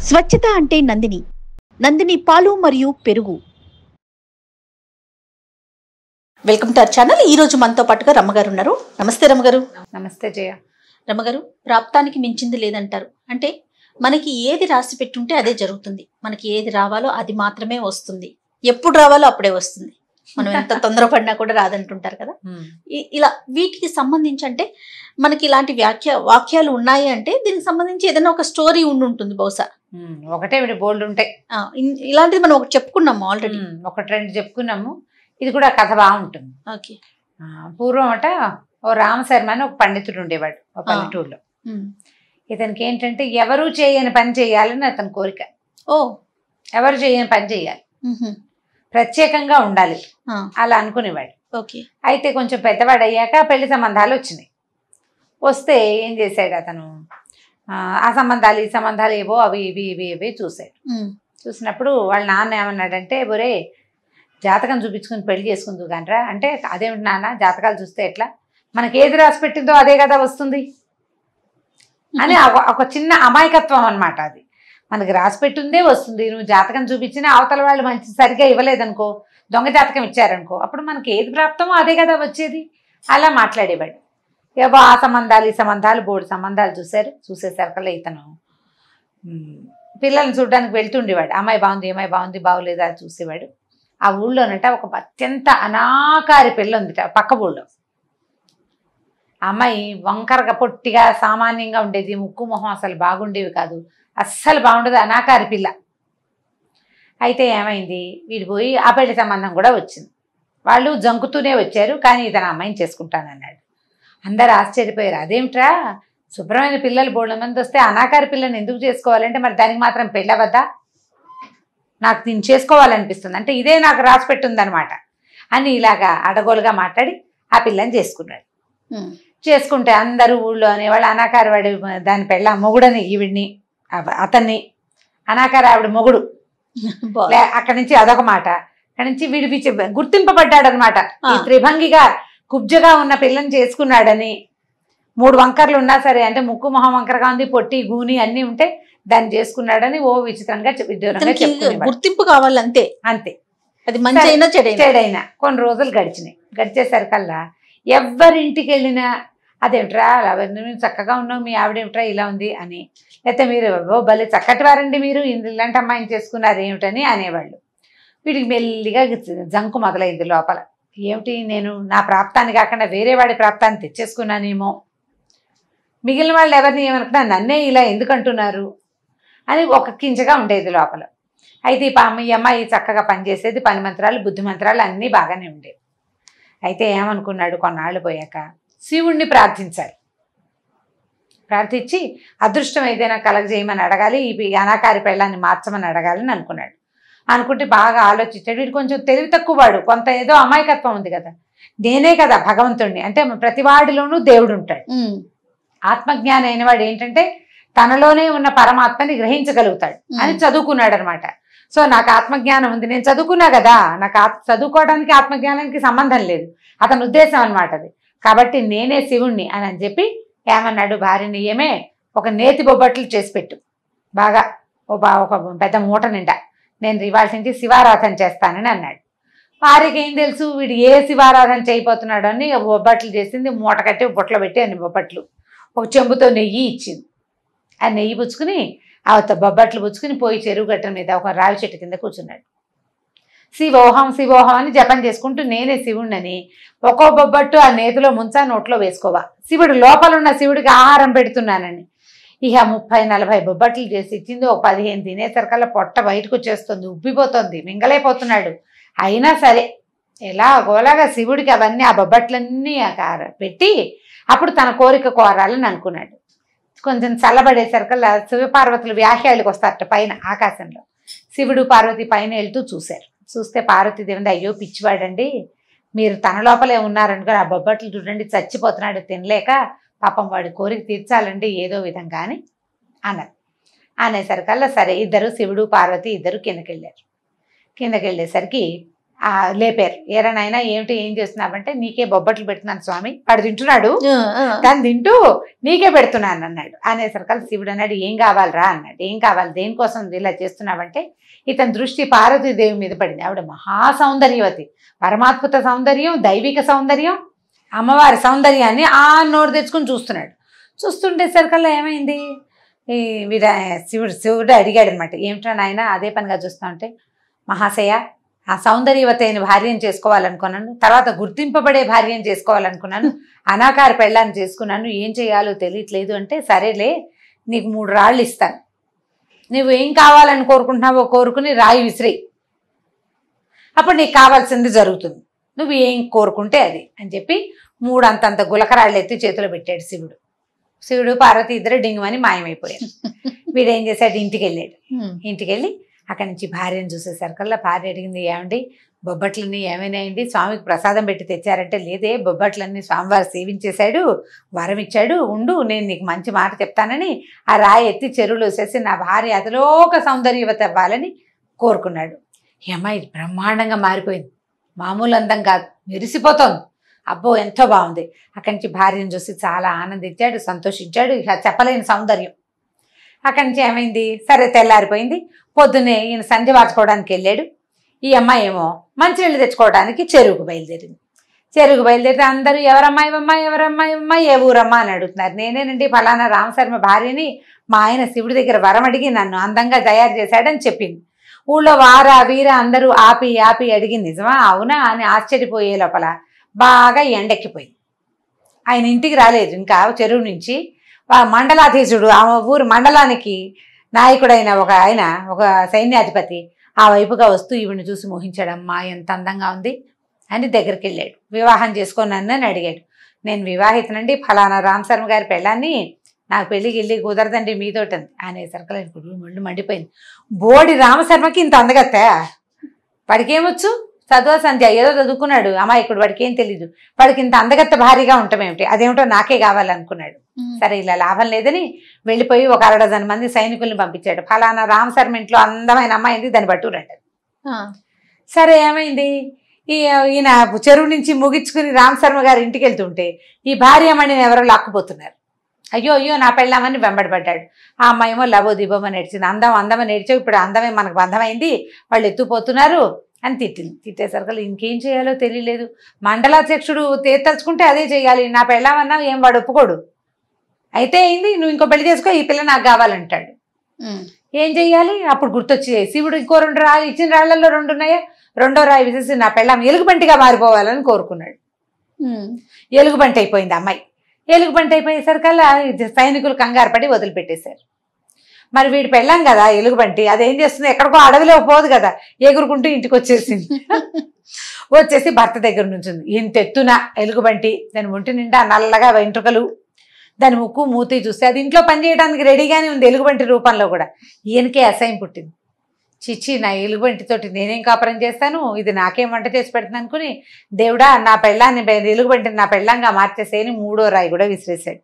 స్వచ్ఛత అంటే నందిని. నందిని పాలు మరియు పెరుగు. Welcome to our channel. ఈ రోజు మనతో పాటుగా రమ్మగారు ఉన్నారు. నమస్తే రమ్మగారు. నమస్తే జయ. రమ్మగారు, ప్రాప్తానికి మించింది లేదంటారు. అంటే మనకి ఏది రాసి పెట్టుంటే అదే జరుగుతుంది. మనకి ఏది రావాలో అది మాత్రమే వస్తుంది. ఎప్పుడు రావాలో అప్పుడే వస్తుంది. మనం ఎంత తొందరపడినా కూడా రాదంటుంటారు కదా. ఇలా వీటికి సంబంధించి అంటే మనకి ఇలాంటి వాక్యాలు ఉన్నాయి అంటే దీనికి సంబంధించి ఏదైనా ఒక స్టోరీ ఉంటుంది బహుశా. ఒకటే బోల్డ్ ఉంటాయి. ఇలాంటిది మనం ఒకటి చెప్పుకున్నాము ఆల్రెడీ, ఒకటి రెండు చెప్పుకున్నాము. ఇది కూడా కథ బాగుంటుంది. ఓకే. పూర్వం అట ఓ రామశర్మ అని ఒక పండితుడు ఉండేవాడు ఒక పల్లెటూరులో. ఇతనికి ఏంటంటే ఎవరు చేయని పని చేయాలని అతని కోరిక. ఎవరు చేయని పని చేయాలి, ప్రత్యేకంగా ఉండాలి అలా అనుకునేవాడు. ఓకే. అయితే కొంచెం పెద్దవాడు అయ్యాక పెళ్లి సంబంధాలు వచ్చినాయి. వస్తే ఏం చేశాడు అతను, ఆ సంబంధాలు ఈ సంబంధాలు ఏవో అవి ఇవి ఇవి ఇవి చూశాడు. చూసినప్పుడు వాళ్ళ నాన్న ఏమన్నాడంటే, బొరే జాతకం చూపించుకుని పెళ్లి చేసుకుందు కానరా అంటే, అదేమిటి నాన్న జాతకాలు చూస్తే ఎట్లా, మనకి ఏది రాసి పెట్టిందో అదే కదా వస్తుంది అని ఒక చిన్న అమాయకత్వం అనమాట. అది మనకి రాసి పెట్టిందే వస్తుంది. నువ్వు జాతకం చూపించినా అవతల వాళ్ళు మంచి సరిగా ఇవ్వలేదనుకో, దొంగ జాతకం ఇచ్చారనుకో, అప్పుడు మనకి ఏది ప్రాప్తమో అదే కదా వచ్చేది. అలా మాట్లాడేవాడు. ఏవో ఆ సంబంధాలు ఈ సంబంధాలు బోర్డు సంబంధాలు చూశారు. చూసేసరికల్లా ఇతను పిల్లల్ని చూడడానికి వెళ్తుండేవాడు. అమ్మాయి బాగుంది, అమ్మాయి బాగుంది, బాగోలేదా చూసేవాడు. ఆ ఊళ్ళోనట ఒక అత్యంత అనాకారి పిల్ల ఉందిట పక్క ఊళ్ళో. అమ్మాయి వంకరగా పొట్టిగా సామాన్యంగా ఉండేది, ముక్కు మొహం అసలు బాగుండేవి కాదు, అస్సలు బాగుండదు, అనాకారి పిల్ల. అయితే ఏమైంది, వీడు పోయి ఆ పెళ్లి సంబంధం కూడా వచ్చింది. వాళ్ళు జంకుతూనే వచ్చారు, కానీ ఇతను అమ్మాయిని చేసుకుంటానన్నాడు. అందరు ఆశ్చర్యపోయారు. అదేమిట్రా, శుభ్రమైన పిల్లలు బోళ్ళ మంది వస్తే అనాకారి పిల్లని ఎందుకు చేసుకోవాలంటే, మరి దానికి మాత్రం పెళ్ళవద్దా, నాకు దీన్ని చేసుకోవాలనిపిస్తుంది అంటే ఇదే నాకు రాసి పెట్టుందనమాట అని ఇలాగా అడగోలుగా మాట్లాడి ఆ పిల్లని చేసుకున్నాడు. చేసుకుంటే అందరూ ఊళ్ళో అనేవాళ్ళు అనాకారి వాడి దాని పెళ్ళ మొగుడని ఈవిడిని, అతన్ని అనాకారి ఆవిడ మొగుడు. అక్కడి నుంచి అదొక మాట. అక్కడి నుంచి విడిపించి గుర్తింపబడ్డాడు అనమాట. ఈ త్రిభంగిగా కుబ్జగా ఉన్న పిల్లని చేసుకున్నాడని. 3 వంకర్లు ఉన్నా సరే, అంటే ముక్కు మొహం వంకరగా ఉంది, పొట్టి గూని అన్ని ఉంటే దాన్ని చేసుకున్నాడని ఓ విచిత్రంగా గుర్తింపు కావాలి. అంతే అంతే. అది మంచి అయినా చెడైనా. కొన్ని రోజులు గడిచినాయి. గడిచేసరికల్లా ఎవరింటికి వెళ్ళినా అదేమిట్రా నువ్వు చక్కగా ఉన్నావు, మీ ఆవిడేమిట్రా ఇలా ఉంది అని, లేకపోతే మీరు భలే చక్కటి వారండి మీరు ఇలాంటి అమ్మాయిని చేసుకున్నారు ఏమిటని అనేవాళ్ళు. వీడికి మెల్లిగా జంకు మొదలైంది లోపల. ఏమిటి, నేను నా ప్రాప్తాన్ని కాకుండా వేరే వాడి ప్రాప్తాన్ని తెచ్చేసుకున్నానేమో, మిగిలిన వాళ్ళు ఎవరిని ఏమనుకున్నా నన్నే ఇలా ఎందుకు అంటున్నారు అని ఒక కించగా ఉండేది లోపల. అయితే ఈ అమ్మాయి చక్కగా పనిచేసేది, పని మంత్రాలు బుద్ధి మంత్రాలు అన్నీ బాగానే ఉండేవి. అయితే ఏమనుకున్నాడు, కొన్నాళ్ళు పోయాక శివుణ్ణి ప్రార్థించాలి. ప్రార్థించి అదృష్టం ఏదైనా కలగజేయమని అడగాలి, ఈ అనాకారి పెళ్ళాన్ని మార్చమని అడగాలని అనుకున్నాడు. అనుకుంటే బాగా ఆలోచించాడు. వీడు కొంచెం తెలివి తక్కువ వాడు, కొంత ఏదో అమాయకత్వం ఉంది కదా, నేనే కదా భగవంతుడిని, అంటే ప్రతివాడిలోనూ దేవుడు ఉంటాడు. ఆత్మజ్ఞానం అయిన వాడు ఏంటంటే తనలోనే ఉన్న పరమాత్మని గ్రహించగలుగుతాడు అని చదువుకున్నాడు అనమాట. సో నాకు ఆత్మజ్ఞానం ఉంది, నేను చదువుకున్నా కదా, నాకు చదువుకోవడానికి ఆత్మజ్ఞానానికి సంబంధం లేదు, అతని ఉద్దేశం అనమాట అది. కాబట్టి నేనే శివుణ్ణి అని చెప్పి ఏమన్నాడు, భార్యని ఏమే ఒక నేతి బొబ్బట్లు చేసి పెట్టు, బాగా ఒక పెద్ద మూట నిండా, నేను ఇవాళ నుంచి శివారాధన చేస్తానని అన్నాడు. భార్యకి ఏం తెలుసు వీడు ఏ శివారాధన చేయబోతున్నాడు అని బొబ్బట్లు చేసింది. మూట కట్టి బొట్లో పెట్టి అన్ని బొబ్బట్లు, ఒక చెంబుతో నెయ్యి ఇచ్చింది. ఆ నెయ్యి పుచ్చుకుని ఆ బొబ్బట్లు పుచ్చుకుని పోయి చెరువు గట్ట మీద ఒక రావి చెట్టు కింద కూర్చున్నాడు. శివోహం శివోహం అని జపం చేసుకుంటూ నేనే శివుణ్ణని ఒక్కో బొబ్బట్టు ఆ నేతిలో ముంచా, నోట్లో వేసుకోవా, శివుడు లోపలున్న శివుడికి ఆహారం పెడుతున్నానని. ఇక 30-40 బొబ్బట్లు చేసి ఇచ్చింది. ఒక 15 తినేసరికల్లా పొట్ట బయటకు వచ్చేస్తుంది, ఉబ్బిపోతుంది, మింగలైపోతున్నాడు. అయినా సరే ఎలా గోలాగా శివుడికి అవన్నీ ఆ బొబ్బట్లన్నీ పెట్టి అప్పుడు తన కోరిక కోరాలని అనుకున్నాడు. కొంచెం చల్లబడేసరికల్లా శివపార్వతులు వ్యాఖ్యాలకు వస్తారట పైన ఆకాశంలో. శివుడు పార్వతి పైన వెళ్తూ చూశారు. చూస్తే పార్వతీదేవి, అయ్యో పిచ్చివాడండి, మీరు తన లోపలే ఉన్నారనుకుని ఆ బొబ్బట్లు చూడండి చచ్చిపోతున్నాడు తినలేక, పాపం వాడి కోరిక తీర్చాలండి ఏదో విధంగా అని అన్నారు. అనేసరికల్లా సరే ఇద్దరు శివుడు పార్వతి ఇద్దరు కిందకెళ్ళారు. కిందకెళ్ళేసరికి లేపారు. ఏరా నాయనా ఏమిటి ఏం చేస్తున్నావంటే నీకే బొబ్బట్లు పెడుతున్నాను స్వామి, వాడు తింటున్నాడు, దాన్ని తింటూ నీకే పెడుతున్నాను అన్నాడు. అనేసరికల్ శివుడు అన్నాడు ఏం కావాలరా అన్నాడు. ఏం కావాలి, దేనికోసం ఇలా చేస్తున్నావంటే ఇతని దృష్టి పార్వతీదేవి మీద పడింది. ఆవిడ మహాసౌందర్యవతి, పరమాద్భుత సౌందర్యం, దైవిక సౌందర్యం, అమ్మవారి సౌందర్యాన్ని నోరు తెచ్చుకుని చూస్తున్నాడు. చూస్తుంటే సరికల్లా ఏమైంది, శివుడు అడిగాడు అనమాట, ఏమిటో నాయన అదే పనిగా చూస్తా ఉంటే, మహాశయ ఆ సౌందర్యవతి అయిన భార్యను చేసుకోవాలనుకున్నాను, తర్వాత గుర్తింపబడే భార్యను చేసుకోవాలనుకున్నాను, అనాకార పెళ్ళాన్ని చేసుకున్నాను, ఏం చేయాలో తెలియట్లేదు అంటే, సరేలే నీకు 3 రాళ్ళు ఇస్తాను, నువ్వు ఏం కావాలని కోరుకుంటున్నావో కోరుకుని రాయి విసిరి, అప్పుడు నీకు కావాల్సింది జరుగుతుంది, నువ్వు ఏం కోరుకుంటే అది అని చెప్పి 3 అంతంత గులకరాళ్ళు ఎత్తి చేతిలో పెట్టాడు శివుడు. శివుడు పార్వతి ఇద్దరు డింగుమని మాయమైపోయాడు. వీడేం చేశాడు, ఇంటికి వెళ్ళాడు. ఇంటికి వెళ్ళి అక్కడి నుంచి భార్యను చూసేసరికల్లా భార్య అడిగింది, ఏమండి బొబ్బట్లన్నీ ఏమైనాయండి, స్వామికి ప్రసాదం పెట్టి తెచ్చారంటే, లేదే బొబ్బట్లన్నీ స్వామివారు సేవించేశాడు, వరం ఇచ్చాడు, ఉండు నేను నీకు మంచి మాట చెప్తానని ఆ రాయి ఎత్తి చెరువులో వేసేసి నా భార్య అతిలోక సౌందర్యవతి అవ్వాలని కోరుకున్నాడు. ఈ అమ్మాయి బ్రహ్మాండంగా మారిపోయింది, మామూలు అందం కాదు, మెరిసిపోతోంది. అబ్బో ఎంతో బాగుంది. అక్కడి నుంచి భార్యను చూసి చాలా ఆనందించాడు, సంతోషించాడు, ఇక చెప్పలేని సౌందర్యం. అక్కడి నుంచి ఏమైంది, సరే తెల్లారిపోయింది. పొద్దున్నే ఈయన సంధ్య వాచుకోవడానికి వెళ్ళాడు. ఈ అమ్మాయి ఏమో మంచినీళ్ళు తెచ్చుకోవడానికి చెరువుకు బయలుదేరింది. చెరువుకు బయలుదేరితే అందరూ ఎవరమ్మాయి ఏ ఊరమ్మా అని అడుగుతున్నారు. నేనేనండి ఫలానా రామశర్మ భార్యని, మా ఆయన శివుడి దగ్గర వరం అడిగి నన్ను అందంగా తయారు చేశాడని చెప్పింది. ఊళ్ళో వారా వీర అందరూ ఆపి అడిగి నిజమా అవునా అని ఆశ్చర్యపోయే లోపల బాగా ఎండెక్కిపోయింది. ఆయన ఇంటికి రాలేదు ఇంకా చెరువు నుంచి. మండలాధీశుడు ఆ ఊరు మండలానికి నాయకుడైన ఒక సైన్యాధిపతి ఆ వైపుగా వస్తూ ఈవిని చూసి మోహించాడమ్మా ఎంత అందంగా ఉంది అని దగ్గరికి వెళ్ళాడు. వివాహం చేసుకోనని అని అడిగాడు. నేను వివాహితనండి, ఫలానా రామశర్మ గారి పెళ్ళాన్ని, నాకు పెళ్ళికి కుదరదండి మీతోటంది అనేసరికి ఇప్పుడు మళ్ళీ మండిపోయింది. బోడి రామశర్మకి ఇంత అందగత్తా, వాడికి ఏమొచ్చు, చదువు సంధ్య ఏదో చదువుకున్నాడు అమాయకుడు, వాడికి ఏం తెలీదు, వాడికి ఇంత అందగత్త భారీగా ఉంటామేమిటి, అదేమిటో నాకే కావాలనుకున్నాడు. సరే ఇలా లాభం లేదని వెళ్ళిపోయి ఒక 1 డజన్ మంది సైనికుల్ని పంపించాడు. ఫలానా రామశర్మ ఇంట్లో అందమైన అమ్మాయింది, దాన్ని పట్టుకురండి. సరే ఏమైంది, ఈయన చెరువు నుంచి ముగించుకుని రామశర్మ గారి ఇంటికి వెళ్తుంటే ఈ భార్యమణిని ఎవరో లాక్కుపోతున్నారు. అయ్యో నా పెళ్ళామని వెంబడబడ్డాడు. ఆ అమ్మాయేమో లబో దిబోమని నేర్చింది. అందమని నేర్చావు, ఇప్పుడు అందమే మనకు బంధమైంది, వాళ్ళు ఎత్తుపోతున్నారు అని తిట్టింది. తిట్టేసరికి ఇంకేం చేయాలో తెలియలేదు. మండలాధ్యక్షుడు తలుచుకుంటే అదే చేయాలి, నా పెళ్ళామన్నా ఏం వాడు ఒప్పుకోడు. అయితే అయింది, నువ్వు ఇంకో పెళ్లి చేసుకో, ఈ పిల్ల నాకు కావాలంటాడు. ఏం చెయ్యాలి, అప్పుడు గుర్తొచ్చి శివుడు ఇంకో 2 రాళ్ళు ఇచ్చిన రాళ్లలో 2 ఉన్నాయా, 2వ రాయి విసేసి నా పెళ్ళాం ఎలుగుబంటిగా మారిపోవాలని కోరుకున్నాడు. ఎలుగుబంటి అయిపోయింది అమ్మాయి. ఎలుగుబంటి అయిపోయేసరికల్లా సైనికులు కంగారు పడి వదిలిపెట్టేశారు. మరి వీడు పెళ్ళాం కదా ఎలుగుబంటి, అదేం చేస్తుంది, ఎక్కడికో అడవిలో పోదు కదా, ఎగురుకుంటూ ఇంటికి వచ్చేసింది. వచ్చేసి భర్త దగ్గర నుంచింది. ఇంత ఎత్తున ఎలుగుబంటి, దాని ఒంటి నిండా నల్లగా వెంట్రుకలు, దాని ముక్కు మూతి చూస్తే అది ఇంట్లో పనిచేయడానికి రెడీగానే ఉంది ఎలుగుబంటి రూపంలో కూడా. ఈయనకే అసహ్యం పుట్టింది. చిచ్చి నా ఎలుగుబంటితోటి నేనేం కాపురం చేస్తాను, ఇది నాకేం వంట చేసి పెడుతుంది అనుకుని, దేవుడా నా పెళ్ళాన్ని ఎలుగుబంటిని నా పెళ్ళంగా మార్చేసేని 3వ రాయి కూడా విసిరేసాడు.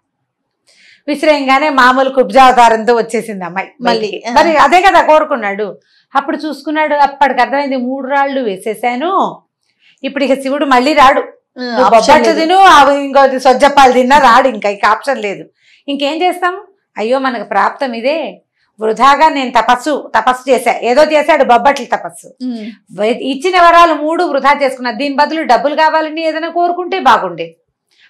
విసిరేయంగానే మామూలు కుబ్జావతారంతో వచ్చేసింది అమ్మాయి మళ్ళీ. మరి అదే కదా కోరుకున్నాడు. అప్పుడు చూసుకున్నాడు, అప్పటికి అర్థమైంది 3 రాళ్ళు వేసేసాను, ఇప్పుడు ఇక శివుడు మళ్ళీ రాడు, బొబ్బట్లు తిను ఇంకోటి సొజ్జప్పాలు తిన్నా రాడు, ఇంకా ఆప్షన్ లేదు. ఇంకేం చేస్తాము, అయ్యో మనకు ప్రాప్తం ఇదే, వృధాగా నేను తపస్సు చేశా, ఏదో చేశాడు బొబ్బట్లు తపస్సు, ఇచ్చిన వరాలు 3 వృధా చేసుకున్నా, దీని బదులు డబ్బులు కావాలని ఏదైనా కోరుకుంటే బాగుండేది.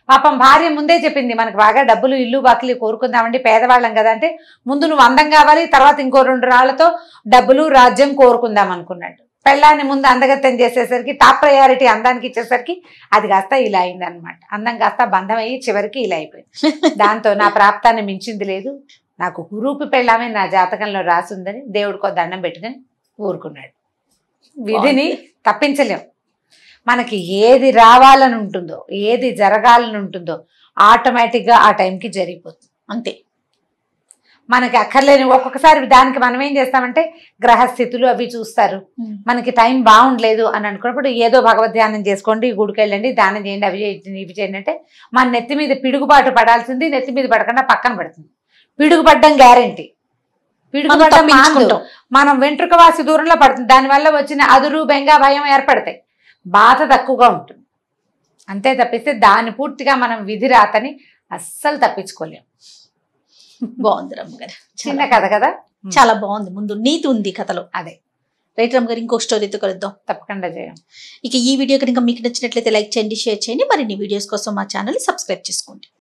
పాపం భార్య ముందే చెప్పింది, మనకు బాగా డబ్బులు ఇల్లు బాకిలి కోరుకుందామండి, పేదవాళ్ళం కదా అంటే, ముందు నువ్వు అందం కావాలి, తర్వాత ఇంకో 2 రాళ్లతో డబ్బులు రాజ్యం కోరుకుందాం అనుకున్నాడు. పెళ్ళాన్ని ముందు అందగత్తం చేసేసరికి టాప్ ప్రయారిటీ అందానికి ఇచ్చేసరికి అది కాస్త ఇలా అయింది అనమాట. అందం కాస్త బంధం అయ్యి చివరికి ఇలా అయిపోయింది. దాంతో నా ప్రాప్తాన్ని మించింది లేదు, నాకు కురూపి పెళ్ళామే నా జాతకంలో రాసుందని దేవుడికో దండం పెట్టుకుని ఊరుకున్నాడు. విధిని తప్పించలేం. మనకి ఏది రావాలని ఉంటుందో, ఏది జరగాలని ఉంటుందో ఆటోమేటిక్గా ఆ టైంకి జరిగిపోతుంది అంతే. మనకి అక్కర్లేని ఒక్కొక్కసారి దానికి మనం ఏం చేస్తామంటే గ్రహస్థితులు అవి చూస్తారు, మనకి టైం బాగుండలేదు అని అనుకున్నప్పుడు ఏదో భగవద్ ధ్యానం చేసుకోండి, గుడికి వెళ్ళండి, దానం చేయండి, అవి చేయండి, ఇవి చేయండి అంటే మన నెత్తి మీద పిడుగుబాటు పడాల్సింది నెత్తి మీద పడకుండా పక్కన పడుతుంది. పిడుగుపడ్డం గ్యారంటీ, పిడుగుపడ్డం మనం వెంట్రుక వాసి దూరంలో పడుతుంది, దానివల్ల వచ్చిన అదురు బెంగ భయం ఏర్పడతాయి. బాధ తక్కువగా ఉంటుంది. అంతే తప్పిస్తే దాన్ని పూర్తిగా మనం విధి రాతని అస్సలు తప్పించుకోలేము. బాగుంది రమ్మగారు, చిన్న కథ కదా, చాలా బాగుంది. ముందు నీతి ఉంది కథలో. అదే. రైట్ రమ్మగారు, ఇంకో స్టోరీతో కలుద్దాం. తప్పకుండా చేయం. ఇక ఈ వీడియో కనుక మీకు నచ్చినట్లయితే లైక్ చేయండి, షేర్ చేయండి. మరిన్ని వీడియోస్ కోసం మా ఛానల్ సబ్స్క్రైబ్ చేసుకోండి.